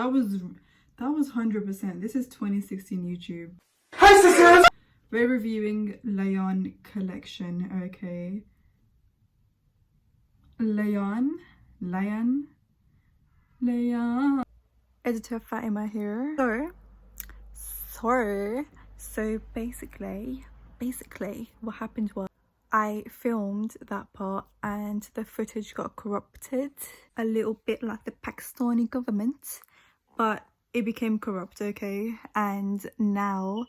that was 100%. This is 2016 YouTube. Hi sisters! We're reviewing Layaan collection, okay? Layaan. Editor Fatima here. So basically what happened was I filmed that part and the footage got corrupted a little bit, like the Pakistani government, but it became corrupt, okay? And now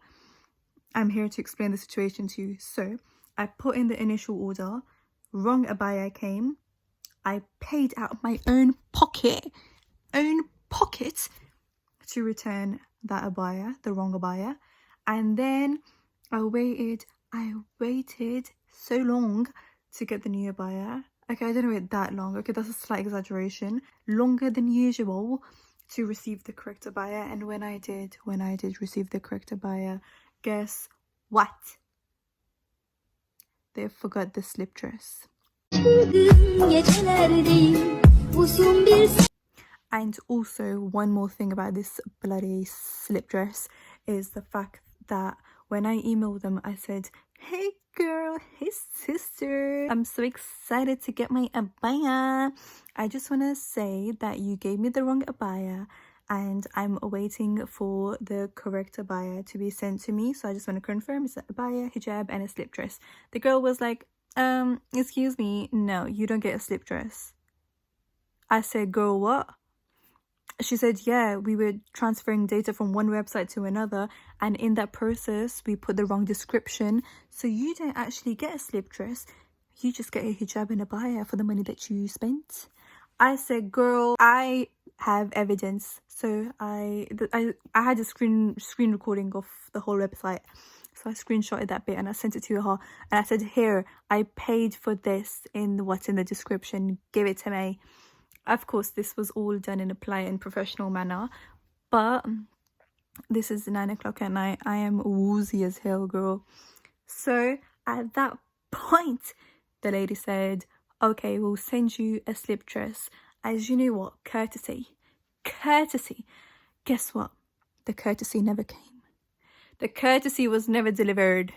I'm here to explain the situation to you. So I put in the initial order, wrong abaya came, I paid out of my own pocket to return that abaya, the wrong abaya, and then I waited so long to get the new abaya. Okay, I didn't wait that long. Okay, that's a slight exaggeration. Longer than usual to receive the correct abaya. And when I did receive the correct abaya, guess what? They forgot the slip dress. And also, one more thing about this bloody slip dress is the fact that when I emailed them, I said, hey girl, hey sister, I'm so excited to get my abaya. I just want to say that you gave me the wrong abaya and I'm waiting for the correct abaya to be sent to me. So I just want to confirm it's an abaya, hijab and a slip dress. The girl was like, excuse me, no, you don't get a slip dress. I said, girl, what? She said, yeah, we were transferring data from one website to another, and in that process we put the wrong description, so you don't actually get a slip dress, you just get a hijab and abaya for the money that you spent. I said, girl, I have evidence. So I had a screen recording of the whole website, so I screenshotted that bit and I sent it to her and I said, here, I paid for this in what's in the description, give it to me. Of course, this was all done in a polite and professional manner, but this is 9 o'clock at night. I am woozy as hell, girl. So at that point, the lady said, okay, we'll send you a slip dress. As you know what? Courtesy. Guess what? The courtesy never came. The courtesy was never delivered.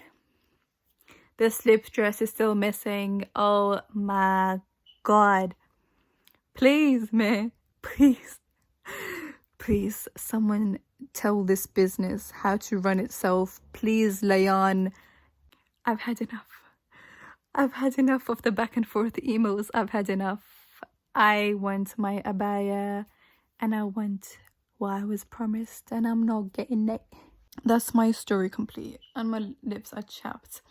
The slip dress is still missing. Oh my God. Please, man, please, someone tell this business how to run itself. Please, Layaan. I've had enough of the back and forth emails. I've had enough. I want my abaya and I want what I was promised and I'm not getting it. That's my story complete. And my lips are chapped.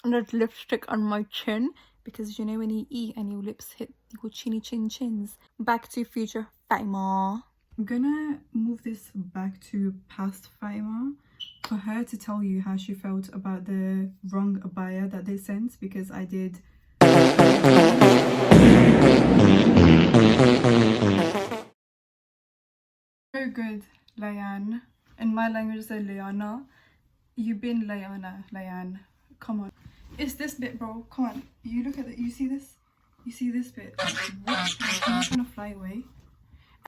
And there's lipstick on my chin. Because you know when you eat and your lips hit your chins. Back to future Fatima. I'm gonna move this back to past Fatima for her to tell you how she felt about the wrong abaya that they sent, because I did. Very good, Layaan. In my language, say Layana. You've been Layaan. Come on. It's this bit, bro. Come on. You look at it. You see this? You see this bit? I'm just gonna fly away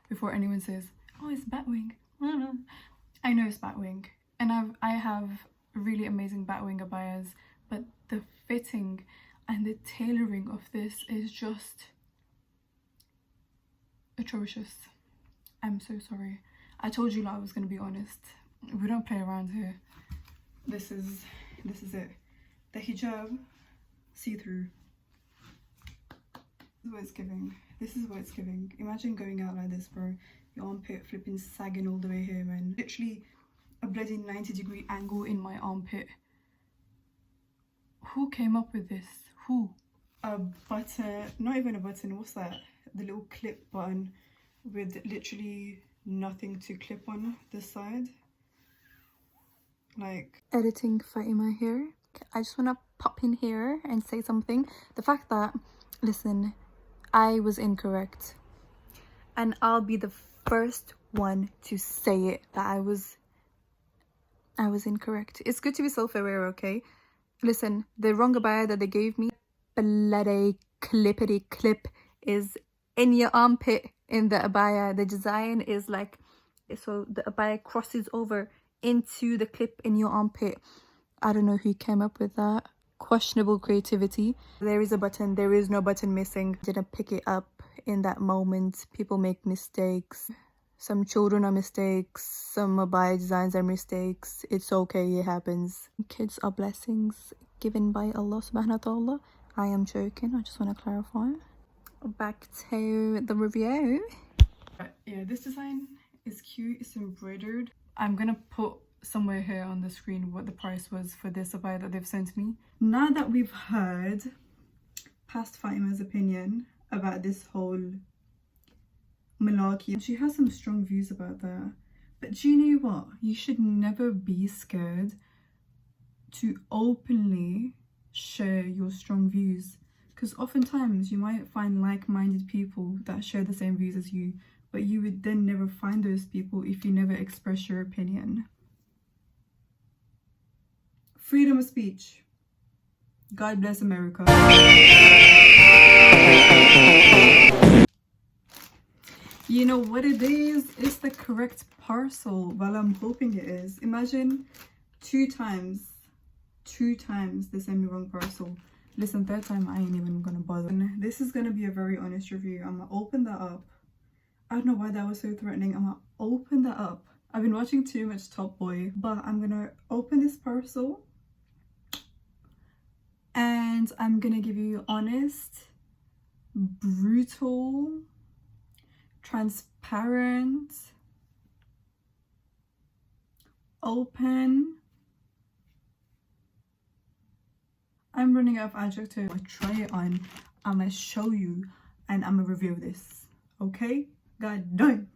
before anyone says, oh, it's Batwing. I know it's Batwing. And I have really amazing Batwing abayas, but the fitting and the tailoring of this is just atrocious. I'm so sorry. I told you I was gonna be honest. We don't play around here. This is it. The hijab, see-through. This is what it's giving. This is what it's giving. Imagine going out like this, bro. Your armpit flipping sagging all the way here, man. Literally a bloody 90-degree angle in my armpit. Who came up with this? Who? A button, not even a button, what's that? The little clip button with literally nothing to clip on this side. Like, editing Fatima here. I just want to pop in here and say something. The fact that, listen, I was incorrect. And I'll be the first one to say it, that I was incorrect. It's good to be self-aware, okay? Listen, the wrong abaya that they gave me, bloody clippity clip, is in your armpit in the abaya. The design is like, so the abaya crosses over into the clip in your armpit. I don't know who came up with that. Questionable creativity. There is a button, there is no button missing. Didn't pick it up in that moment. People make mistakes. Some children are mistakes, some abaya designs are mistakes. It's okay, it happens. Kids are blessings given by Allah subhanahu wa ta'ala. I am joking, I just want to clarify. Back to the review. Yeah, this design is cute, it's embroidered. I'm gonna put somewhere here on the screen what the price was for this abaya that they've sent me. Now that we've heard past Fatima's opinion about this whole malarkey, she has some strong views about that, but do you know what, you should never be scared to openly share your strong views, because oftentimes you might find like-minded people that share the same views as you, but you would then never find those people if you never express your opinion. Freedom of speech. God bless America. You know what it is? It's the correct parcel. Well, I'm hoping it is. Imagine two times they send me wrong parcel. Listen, third time I ain't even gonna bother. And this is gonna be a very honest review. I'm gonna open that up. I don't know why that was so threatening. I'm gonna open that up. I've been watching too much Top Boy, but I'm gonna open this parcel and I'm gonna give you honest, brutal, transparent, open. I'm running out of adjectives. I'll try it on, I'm gonna show you, and I'm gonna review this. Okay? God done.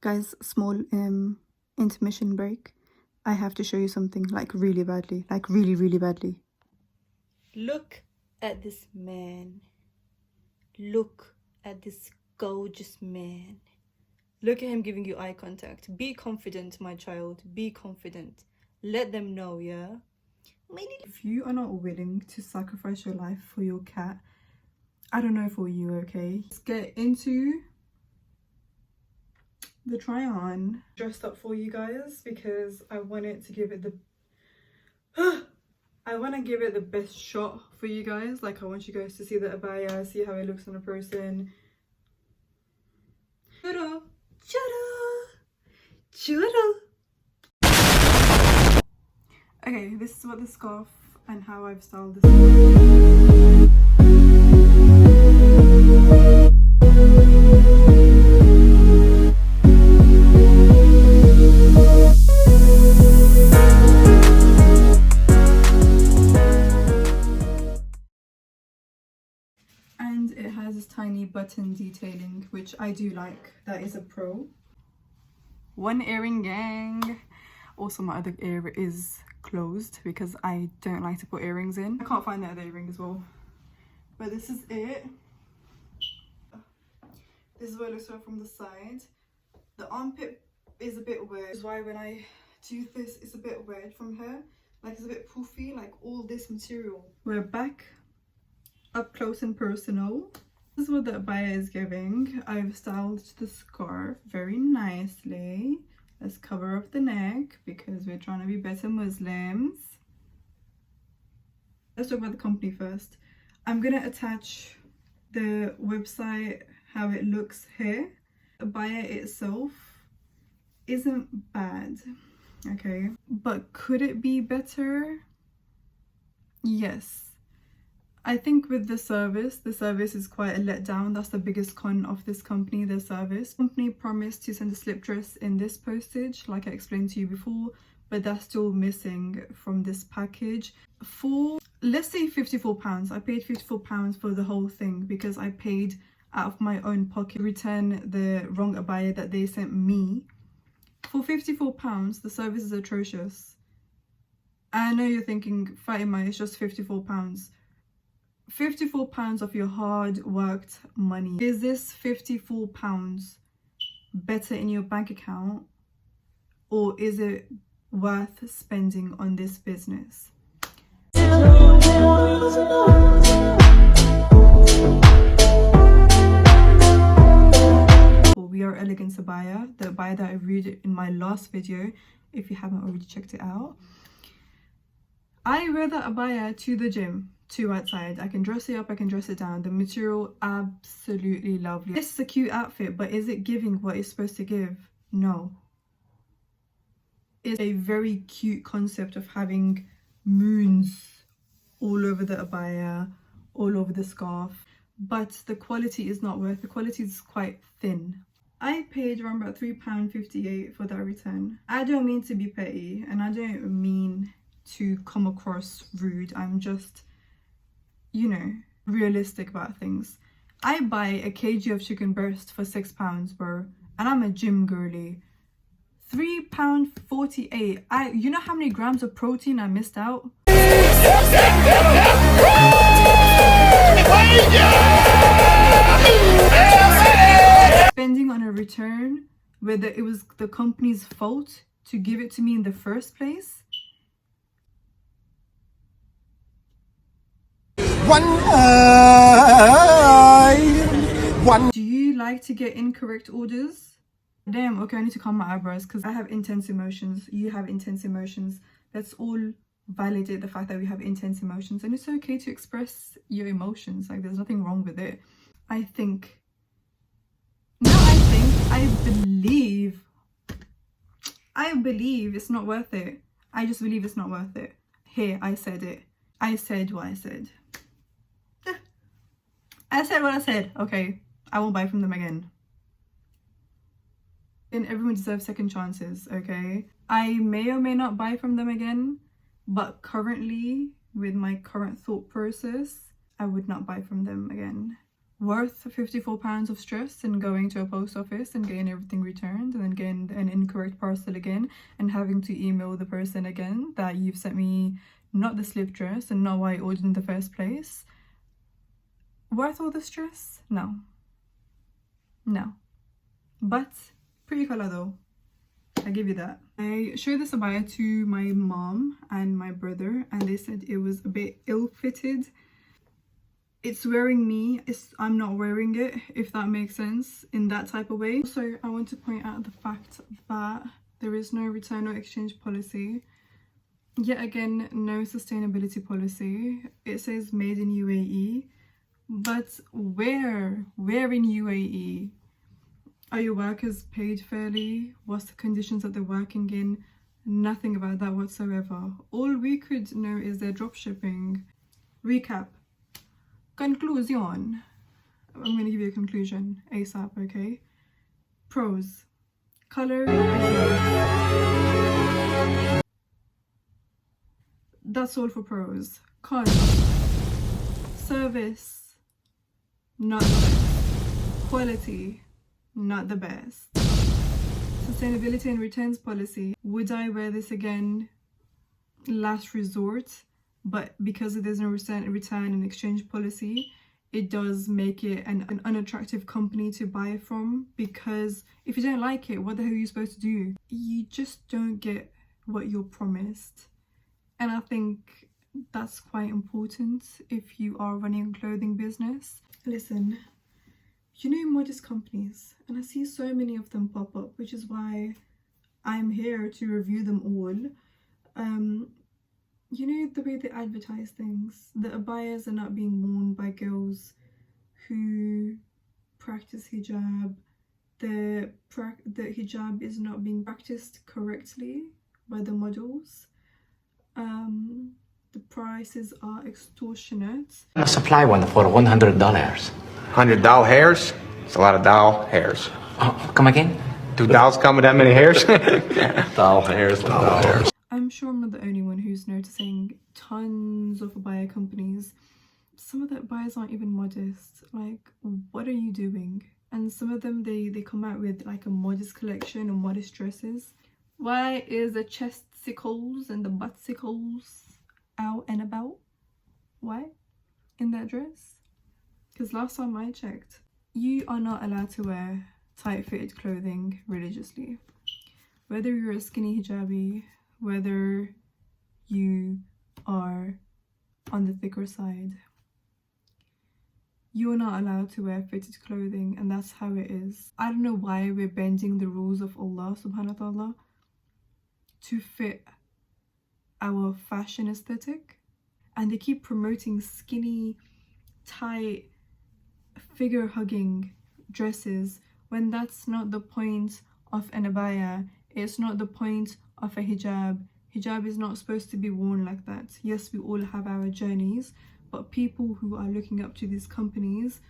Guys, small intermission break. I have to show you something, like really badly. Like really badly. Look at this man. Look at this gorgeous man. Look at him giving you eye contact. Be confident, my child. Be confident. Let them know, yeah? If you are not willing to sacrifice your life for your cat, I don't know for you, okay? Let's get into the try on. Dressed up for you guys because I wanted to give it the I want to give it the best shot for you guys. Like, I want you guys to see the abaya, see how it looks on a person. Churro, churro, churro. Okay, this is what the scarf and how I've styled this. And it has this tiny button detailing, which I do like. That is a pro. One earring gang. Also, my other ear is closed because I don't like to put earrings in. I can't find the other earring as well. But this is it. This is what it looks like from the side. The armpit is a bit weird. This is why when I do this, it's a bit weird from here. Like, it's a bit poofy, like all this material. We're back up close and personal. This is what the abaya is giving. I've styled the scarf very nicely. Let's cover up the neck because we're trying to be better Muslims. Let's talk about the company first. I'm gonna attach the website, how it looks here. The abaya itself isn't bad, okay? But could it be better? Yes. I think with the service is quite a letdown. That's the biggest con of this company, their service. The company promised to send a slip dress in this postage, like I explained to you before, but that's still missing from this package. For, let's say £54, I paid £54 for the whole thing because I paid out of my own pocket to return the wrong abaya that they sent me. For £54, the service is atrocious. I know you're thinking, Fatima, it's just £54. £54 of your hard worked money. Is this £54 better in your bank account, or is it worth spending on this business? abaya, the abaya that I reviewed in my last video, if you haven't already checked it out. I wear the abaya to the gym, to outside. I can dress it up, I can dress it down. The material, absolutely lovely. This is a cute outfit, but is it giving what it's supposed to give? No. It's a very cute concept of having moons all over the abaya, all over the scarf, but the quality is not worth. The quality is quite thin. I paid around about £3.58 for that return. I don't mean to be petty, and I don't mean to come across rude. I'm just, you know, realistic about things. I buy a kg of chicken breast for £6, bro, and I'm a gym girly. £3.48. You know how many grams of protein I missed out? Spending on a return, whether it was the company's fault to give it to me in the first place. Do you like to get incorrect orders? Damn, okay, I need to calm my eyebrows because I have intense emotions. You have intense emotions. Let's all validate the fact that we have intense emotions, and it's okay to express your emotions. Like, there's nothing wrong with it. I believe it's not worth it. I just believe it's not worth it. Here, I said it. I said what I said. I said what I said. Okay, I won't buy from them again. And everyone deserves second chances, okay? I may or may not buy from them again, but currently, with my current thought process, I would not buy from them again. Worth £54 of stress and going to a post office and getting everything returned and then getting an incorrect parcel again and having to email the person again that you've sent me not the slip dress and not why I ordered in the first place. Worth all the stress? No. No. But pretty colour though. I give you that. I showed this abaya to my mom and my brother and they said it was a bit ill-fitted. It's wearing me, I'm not wearing it, if that makes sense, in that type of way. Also, I want to point out the fact that there is no return or exchange policy. Yet again, no sustainability policy. It says made in UAE, but where in UAE? Are your workers paid fairly? What's the conditions that they're working in? Nothing about that whatsoever. All we could know is they're drop shipping. Recap. Conclusion. I'm going to give you a conclusion ASAP, okay? Pros. Color. That's all for pros. Cons. Service. Not the best. Quality. Not the best. Sustainability and returns policy. Would I wear this again? Last resort. But because there's no return and exchange policy, it does make it an unattractive company to buy from, because if you don't like it, what the hell are you supposed to do? You just don't get what you're promised. And I think that's quite important if you are running a clothing business. Listen, you know modest companies, and I see so many of them pop up, which is why I'm here to review them all. You know the way they advertise things. The abayas are not being worn by girls who practice hijab. The hijab is not being practiced correctly by the models. The prices are extortionate. I'll supply one for $100. $100 hairs? It's a lot of doll hairs. Oh, come again? Do dolls come with that many hairs? Doll hairs. Doll hairs. I'm sure I'm not the only one who's noticing tons of abaya companies. Some of the abayas aren't even modest. Like, what are you doing? And some of them, they come out with like a modest collection of modest dresses. Why is the chesticles and the buttsicles out and about? Why? In that dress? Because last time I checked, you are not allowed to wear tight-fitted clothing religiously. Whether you're a skinny hijabi, whether you are on the thicker side, You're not allowed to wear fitted clothing, and that's how it is. I don't know why we're bending the rules of Allah subhanahu wa ta'ala to fit our fashion aesthetic. And they keep promoting skinny, tight, figure-hugging dresses when that's not the point of an abaya. It's not the point of a hijab. Hijab is not supposed to be worn like that. Yes, we all have our journeys, but people who are looking up to these companies,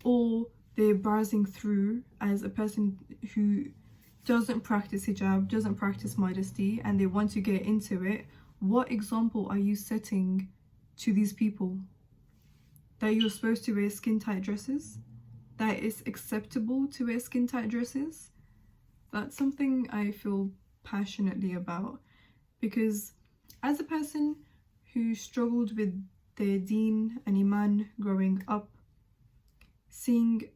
or they're browsing through as a person who doesn't practice hijab, doesn't practice modesty, and they want to get into it, what example are you setting to these people? That you're supposed to wear skin tight dresses? That it's acceptable to wear skin tight dresses? That's something I feel passionately about, because as a person who struggled with their deen and iman growing up, seeing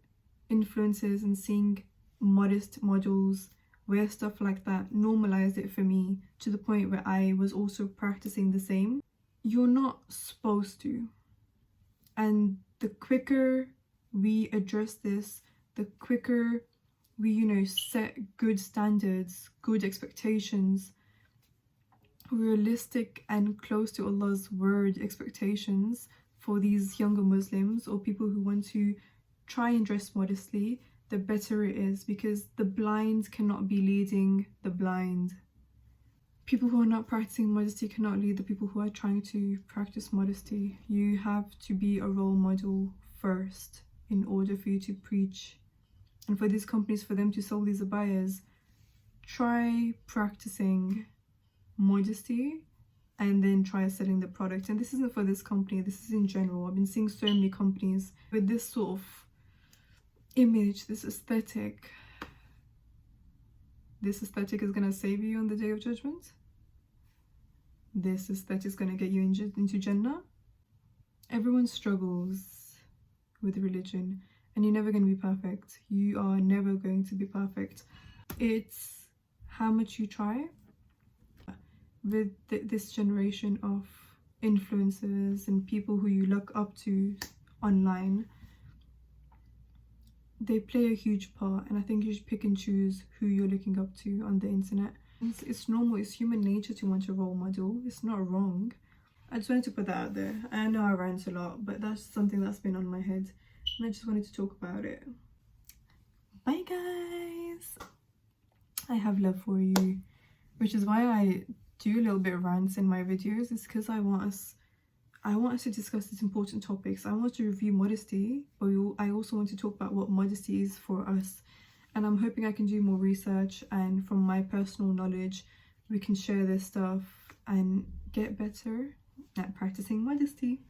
influencers and seeing modest models wear stuff like that normalized it for me to the point where I was also practicing the same. You're not supposed to. And the quicker we address this, the quicker we, set good standards, good expectations, realistic and close to Allah's word expectations for these younger Muslims or people who want to try and dress modestly, the better it is, because the blind cannot be leading the blind. People who are not practicing modesty cannot lead the people who are trying to practice modesty. You have to be a role model first in order for you to preach. And for these companies, for them to sell these abayas, try practicing modesty and then try selling the product. And this isn't for this company, this is in general. I've been seeing so many companies with this sort of image, this aesthetic. This aesthetic is going to save you on the day of judgment. This aesthetic is going to get you into Jannah. Everyone struggles with religion, and you're never going to be perfect. You are never going to be perfect. It's how much you try. With this generation of influencers and people who you look up to online, they play a huge part, and I think you should pick and choose who you're looking up to on the internet. It's normal, it's human nature to want a role model. It's not wrong. I just wanted to put that out there. I know I rant a lot, but that's something that's been on my head, and I just wanted to talk about it. Bye guys! I have love for you, which is why I do a little bit of rants in my videos. It's because I want us to discuss these important topics. I want to review modesty, but I also want to talk about what modesty is for us. And I'm hoping I can do more research, and from my personal knowledge, we can share this stuff and get better at practicing modesty.